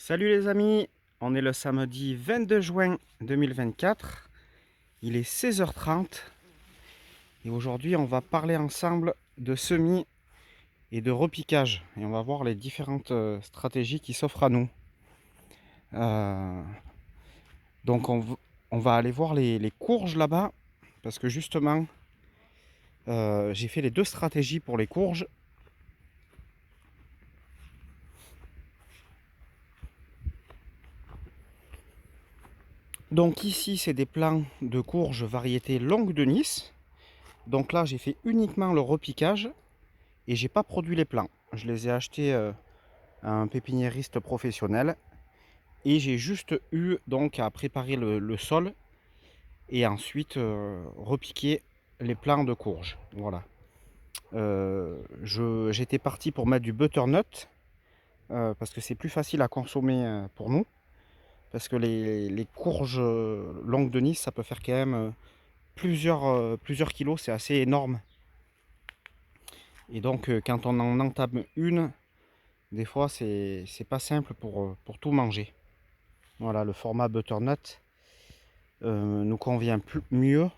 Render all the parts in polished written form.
Salut les amis, on est le samedi 22 juin 2024, il est 16h30 et aujourd'hui on va parler ensemble de semis et de repiquage et on va voir les différentes stratégies qui s'offrent à nous. Euh, donc on va aller voir les courges là-bas parce que justement j'ai fait les deux stratégies pour les courges. Donc ici c'est des plants de courges variété longue de Nice. Donc là j'ai fait uniquement le repiquage et j'ai pas produit les plants. Je les ai achetés à un pépiniériste professionnel et j'ai juste eu donc à préparer le sol et ensuite repiquer les plants de courge. Voilà. J'étais parti pour mettre du butternut parce que c'est plus facile à consommer pour nous. Parce que les courges longues de Nice, ça peut faire quand même plusieurs kilos, c'est assez énorme. Et donc quand on en entame une, des fois c'est pas simple pour tout manger. Voilà, le format butternut nous convient mieux.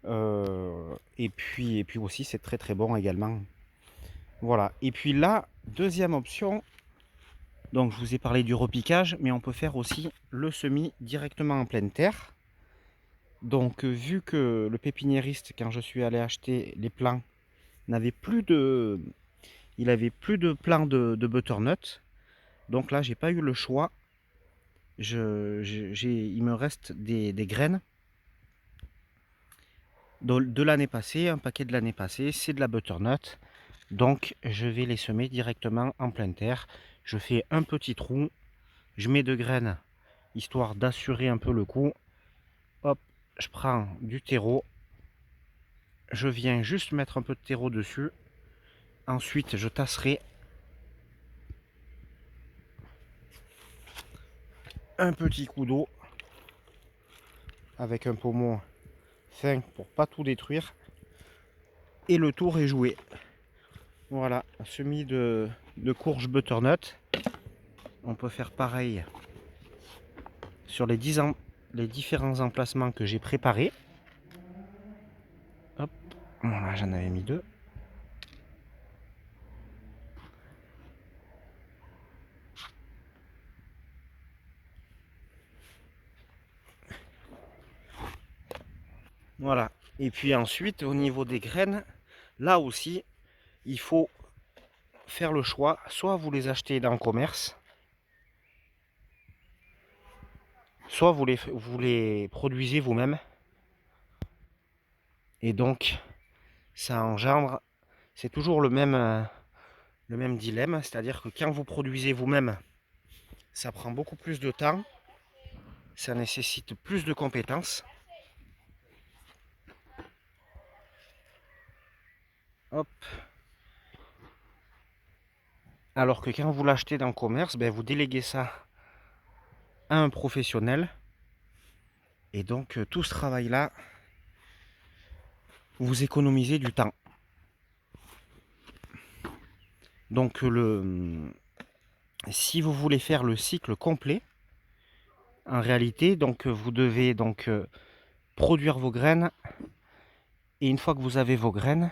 Et puis aussi c'est très très bon également. Voilà. Et puis la deuxième option, donc je vous ai parlé du repiquage, mais on peut faire aussi le semis directement en pleine terre. Donc vu que le pépiniériste, quand je suis allé acheter les plants, n'avait plus de, il avait plus de plants de butternut. Donc là j'ai pas eu le choix. Il me reste des graines de l'année passée, un paquet de l'année passée, c'est de la butternut. Donc je vais les semer directement en pleine terre. Je fais un petit trou, je mets de graines histoire d'assurer un peu le coup. Hop, je prends du terreau. Je viens juste mettre un peu de terreau dessus. Ensuite je tasserai un petit coup d'eau avec un pommeau fin pour pas tout détruire. Et le tour est joué. Voilà, semis de courge butternut. On peut faire pareil sur les différents emplacements que j'ai préparés. Hop, voilà, j'en avais mis deux. Voilà. Et puis ensuite, au niveau des graines, là aussi, il faut faire le choix. Soit vous les achetez dans le commerce, soit vous les produisez vous-même. Et donc, ça engendre, c'est toujours le même dilemme. C'est-à-dire que quand vous produisez vous-même, ça prend beaucoup plus de temps. Ça nécessite plus de compétences. Hop. Alors que quand vous l'achetez dans le commerce, ben, vous déléguez ça à un professionnel. Et donc tout ce travail-là, vous économisez du temps. Donc si vous voulez faire le cycle complet, en réalité, donc vous devez donc produire vos graines. Et une fois que vous avez vos graines,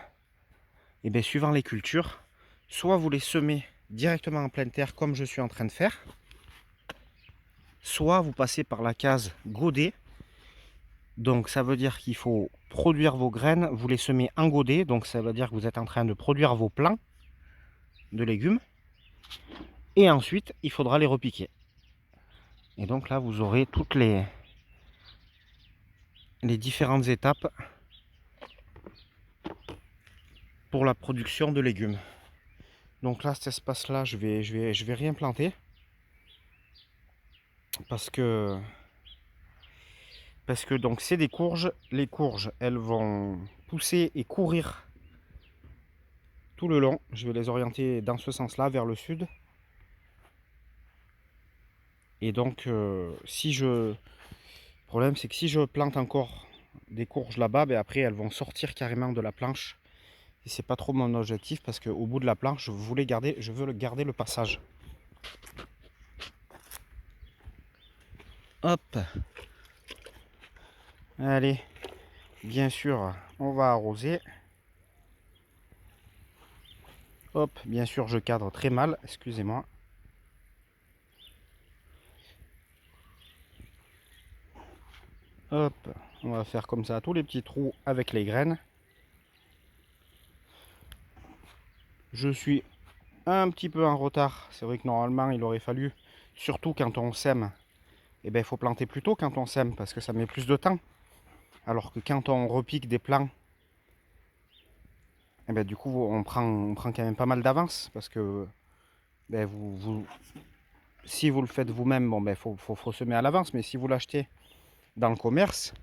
et bien suivant les cultures, soit vous les semez directement en pleine terre comme je suis en train de faire, soit vous passez par la case godet. Donc ça veut dire qu'il faut produire vos graines, vous les semez en godet, donc ça veut dire que vous êtes en train de produire vos plants de légumes. Et ensuite, il faudra les repiquer. Et donc là, vous aurez toutes les différentes étapes pour la production de légumes. Donc là, cet espace-là, je vais rien planter parce que donc c'est des courges. Les courges, elles vont pousser et courir tout le long. Je vais les orienter dans ce sens-là, vers le sud. Et donc, le problème, c'est que si je plante encore des courges là-bas, ben après, elles vont sortir carrément de la planche. Et c'est pas trop mon objectif parce qu'au bout de la planche, je veux garder le passage. Hop. Allez. Bien sûr, on va arroser. Hop, bien sûr, je cadre très mal, excusez-moi. Hop, on va faire comme ça tous les petits trous avec les graines. Je suis un petit peu en retard. C'est vrai que normalement, il aurait fallu, surtout quand on sème, eh ben, il faut planter plus tôt quand on sème parce que ça met plus de temps. Alors que quand on repique des plants, eh ben, du coup, on prend quand même pas mal d'avance parce que ben, si vous le faites vous-même, bon, ben, faut semer à l'avance. Mais si vous l'achetez dans le commerce,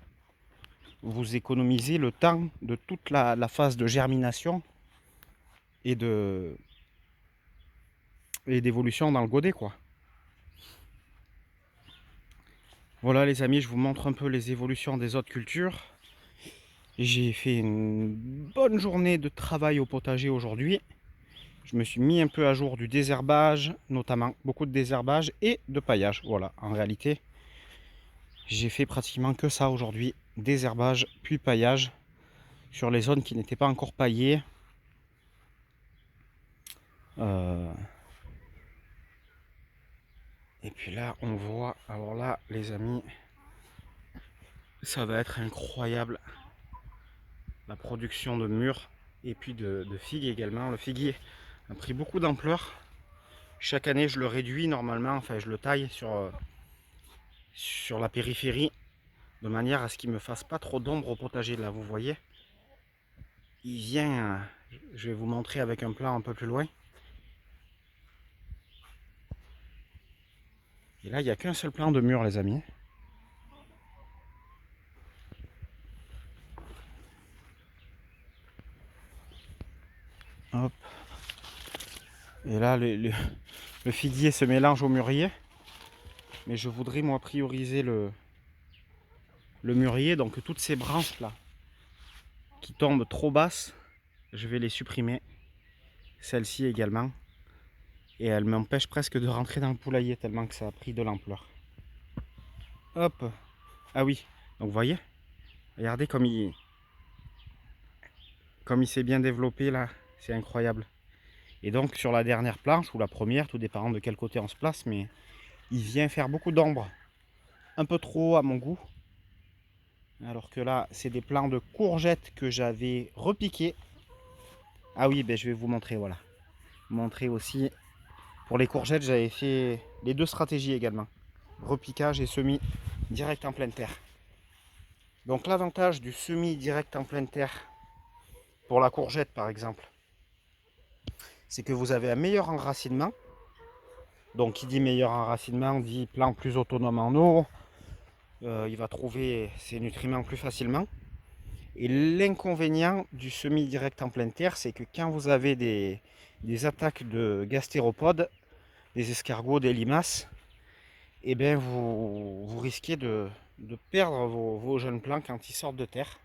vous économisez le temps de toute la phase de germination et d'évolution dans le godet, quoi. Voilà les amis, je vous montre un peu les évolutions des autres cultures. J'ai fait une bonne journée de travail au potager aujourd'hui. Je me suis mis un peu à jour du désherbage, notamment beaucoup de désherbage et de paillage. Voilà, en réalité, j'ai fait pratiquement que ça aujourd'hui. Désherbage puis paillage sur les zones qui n'étaient pas encore paillées. Et puis là, on voit, alors là, les amis, ça va être incroyable. La production de mûres et puis de figues également. Le figuier a pris beaucoup d'ampleur. Chaque année, je le réduis normalement, enfin, je le taille sur la périphérie de manière à ce qu'il ne me fasse pas trop d'ombre au potager. Là, vous voyez, il vient, je vais vous montrer avec un plan un peu plus loin. Et là, il n'y a qu'un seul plan de mur, les amis. Hop. Et là, le figuier se mélange au mûrier. Mais je voudrais, moi, prioriser le mûrier. Donc, toutes ces branches-là qui tombent trop basses, je vais les supprimer. Celle-ci également. Et elle m'empêche presque de rentrer dans le poulailler tellement que ça a pris de l'ampleur. Hop. Ah oui. Donc, vous voyez, regardez comme il s'est bien développé là. C'est incroyable. Et donc, sur la dernière planche, ou la première, tout dépendant de quel côté on se place, mais il vient faire beaucoup d'ombre. Un peu trop à mon goût. Alors que là, c'est des plants de courgettes que j'avais repiqués. Ah oui, ben je vais vous montrer, voilà. Montrer aussi. Pour les courgettes, j'avais fait les deux stratégies également. Repiquage et semis direct en pleine terre. Donc l'avantage du semis direct en pleine terre, pour la courgette par exemple, c'est que vous avez un meilleur enracinement. Donc qui dit meilleur enracinement dit plant plus autonome en eau. Il va trouver ses nutriments plus facilement. Et l'inconvénient du semis direct en pleine terre, c'est que quand vous avez des attaques de gastéropodes, des escargots, des limaces, et bien vous risquez de perdre vos jeunes plants quand ils sortent de terre.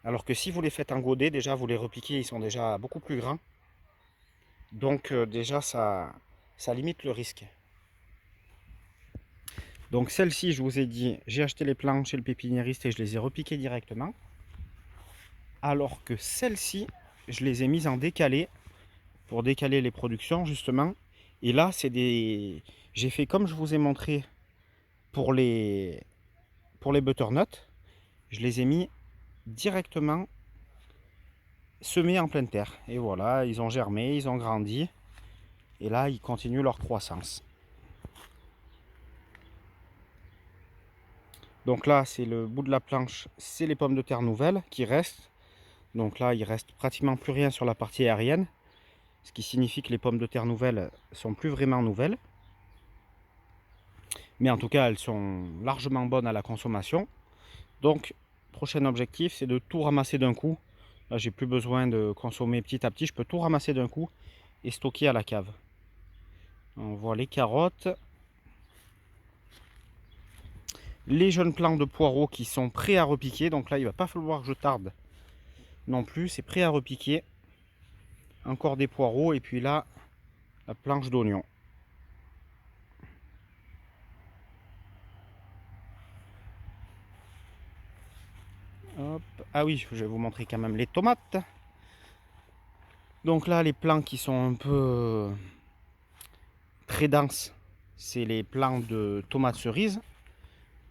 Alors que si vous les faites en godet, déjà vous les repiquez, ils sont déjà beaucoup plus grands. Donc déjà ça limite le risque. Donc celle-ci, je vous ai dit, j'ai acheté les plants chez le pépiniériste et je les ai repiqués directement. Alors que celle-ci, je les ai mises en décalé pour décaler les productions justement. Et là, j'ai fait comme je vous ai montré pour les butternuts. Je les ai mis directement semés en pleine terre. Et voilà, ils ont germé, ils ont grandi. Et là, ils continuent leur croissance. Donc là, c'est le bout de la planche, c'est les pommes de terre nouvelles qui restent. Donc là, il reste pratiquement plus rien sur la partie aérienne. Ce qui signifie que les pommes de terre nouvelles sont plus vraiment nouvelles. Mais en tout cas, elles sont largement bonnes à la consommation. Donc, prochain objectif, c'est de tout ramasser d'un coup. Là, j'ai plus besoin de consommer petit à petit. Je peux tout ramasser d'un coup et stocker à la cave. On voit les carottes. Les jeunes plants de poireaux qui sont prêts à repiquer. Donc là, il ne va pas falloir que je tarde non plus. C'est prêt à repiquer. Encore des poireaux. Et puis là, la planche d'oignons. Ah oui, je vais vous montrer quand même les tomates. Donc là, les plants qui sont un peu très denses, c'est les plants de tomates cerises.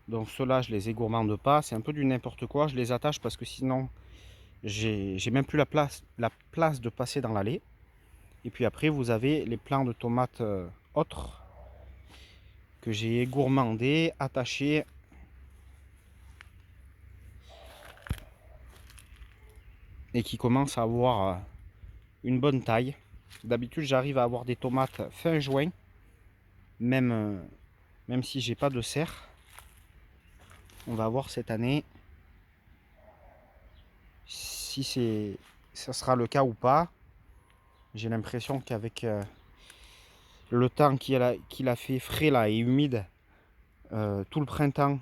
Donc ceux-là, je les égourmande pas. C'est un peu du n'importe quoi. Je les attache parce que sinon, j'ai même plus la place de passer dans l'allée. Et puis après, vous avez les plants de tomates autres que j'ai égourmandés, attachés. Et qui commencent à avoir une bonne taille. D'habitude, j'arrive à avoir des tomates fin juin, même si j'ai pas de serre. On va voir cette année si ça sera le cas ou pas. J'ai l'impression qu'avec le temps qu'il a fait frais là et humide tout le printemps,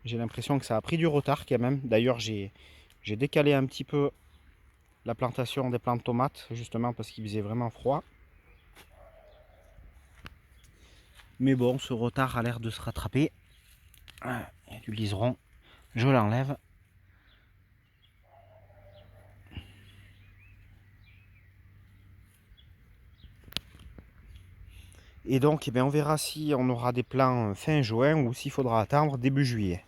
j'ai l'impression que ça a pris du retard quand même. D'ailleurs, j'ai décalé un petit peu la plantation des plants de tomates, justement parce qu'il faisait vraiment froid. Mais bon, ce retard a l'air de se rattraper. Il y a du liseron. Je l'enlève. Et donc, eh bien, on verra si on aura des plants fin juin ou s'il faudra attendre début juillet.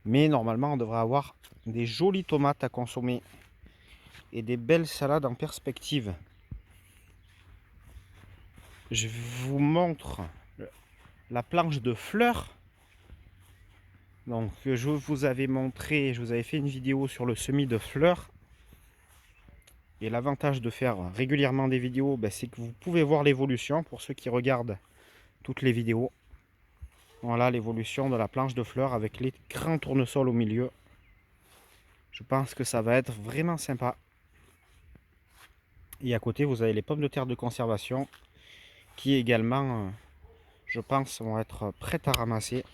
Mais normalement, on devrait avoir des jolies tomates à consommer et des belles salades en perspective. Je vous montre la planche de fleurs. Donc, je vous avais montré, je vous avais fait une vidéo sur le semis de fleurs. Et l'avantage de faire régulièrement des vidéos, ben, c'est que vous pouvez voir l'évolution pour ceux qui regardent toutes les vidéos. Voilà l'évolution de la planche de fleurs avec les grands tournesols au milieu. Je pense que ça va être vraiment sympa. Et à côté, vous avez les pommes de terre de conservation qui également, je pense, vont être prêtes à ramasser.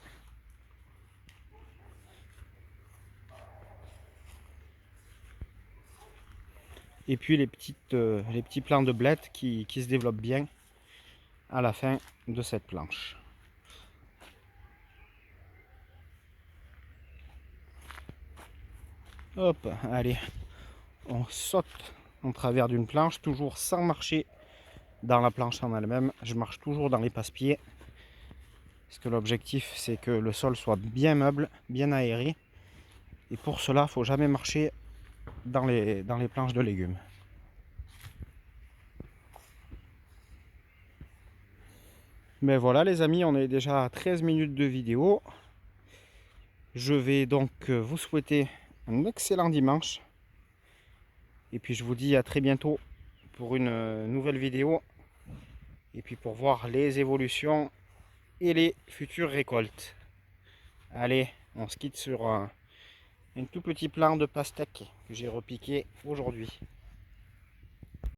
Et puis les petits plants de blettes qui se développent bien à la fin de cette planche. Hop, allez, on saute en travers d'une planche, toujours sans marcher dans la planche en elle-même. Je marche toujours dans les passe-pieds. Parce que l'objectif, c'est que le sol soit bien meuble, bien aéré. Et pour cela, il ne faut jamais marcher dans les planches de légumes. Mais voilà les amis, on est déjà à 13 minutes de vidéo. Je vais donc vous souhaiter un excellent dimanche. Et puis je vous dis à très bientôt pour une nouvelle vidéo. Et puis pour voir les évolutions et les futures récoltes. Allez, on se quitte sur un tout petit plant de pastèque que j'ai repiqué aujourd'hui.